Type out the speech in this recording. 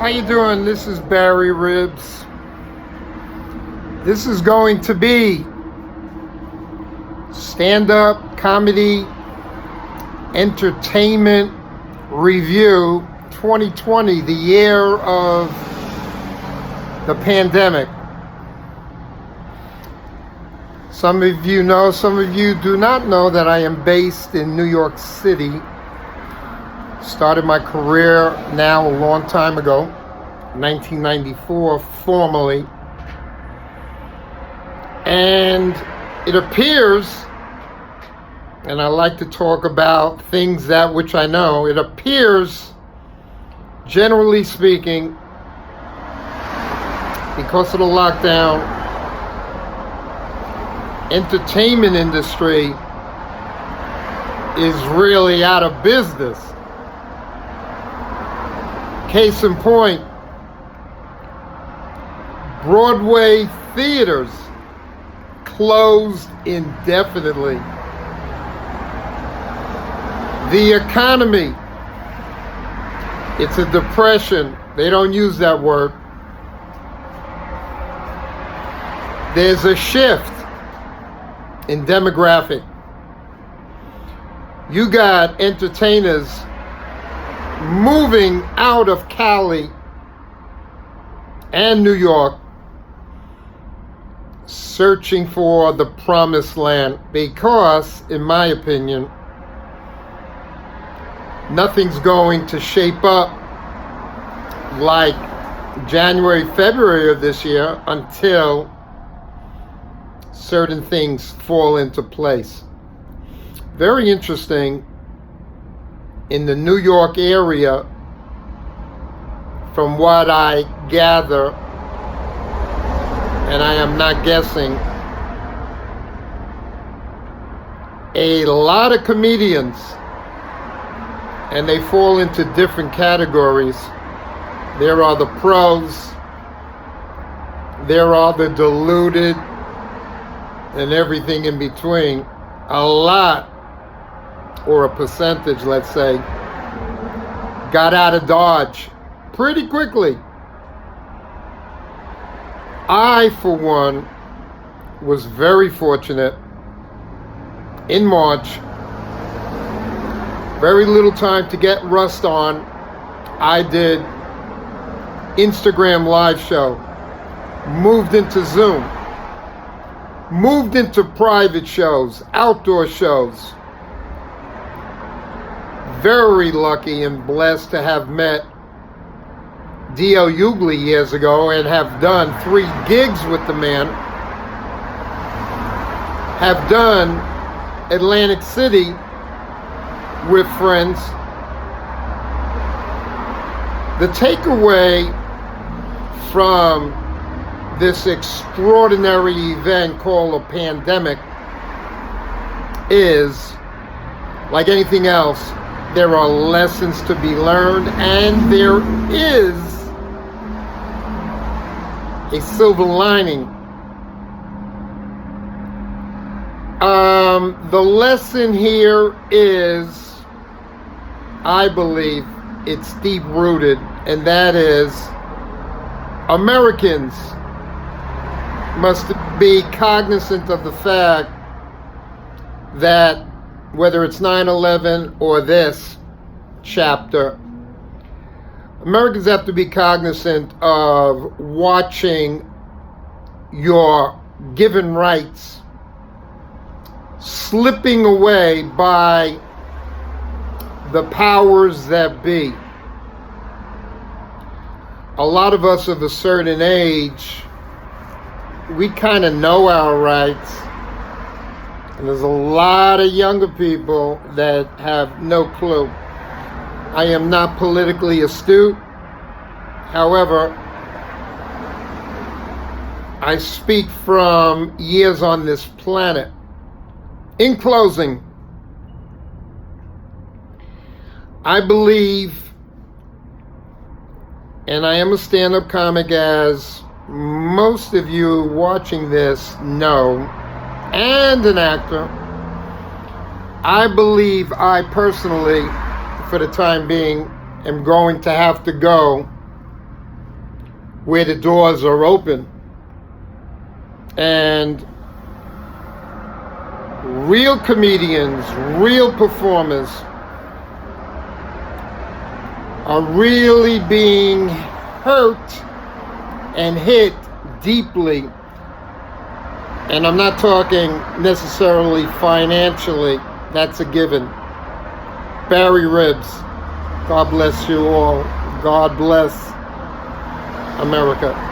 How you doing? This is Barry Ribs. This is going to be stand-up comedy entertainment review 2020, the year of the pandemic. Some of you know, some of you do not know that I am based in New York City. Started my career now a long time ago, 1994 formally. And it appears, and I like to talk about things that which I know, it appears, generally speaking, because of the lockdown, entertainment industry is really out of business. Case in point, Broadway theaters closed indefinitely. The economy, it's a depression. They don't use that word. There's a shift in demographic. You got entertainers moving out of Cali and New York, searching for the promised land, because, in my opinion, nothing's going to shape up like January, February of this year until certain things fall into place. Very interesting. In the New York area, from what I gather, and I am not guessing, a lot of comedians, and they fall into different categories. There are the pros, there are the deluded, and everything in between. A lot, or a percentage, let's say, got out of Dodge pretty quickly. I, for one, was very fortunate. In March, very little time to get rust on, I did Instagram live show, moved into Zoom, moved into private shows, outdoor shows. Very lucky and blessed to have met D.L. Hughley years ago and have done 3 gigs with the man. Have done Atlantic City with friends. The takeaway from this extraordinary event called a pandemic is, like anything else, there are lessons to be learned, and there is a silver lining. The lesson here is, I believe, it's deep-rooted, and that is, Americans must be cognizant of the fact that whether it's 9/11 or this chapter, Americans have to be cognizant of watching your given rights slipping away by the powers that be. A lot of us of a certain age, we kind of know our rights. And there's a lot of younger people that have no clue. I am not politically astute. However, I speak from years on this planet. In closing, I believe, and I am a stand-up comic, as most of you watching this know, and an actor. I believe I personally, for the time being, am going to have to go where the doors are open. And real comedians, real performers are really being hurt and hit deeply. And I'm not talking necessarily financially. That's a given. Barry Ribs, God bless you all. God bless America.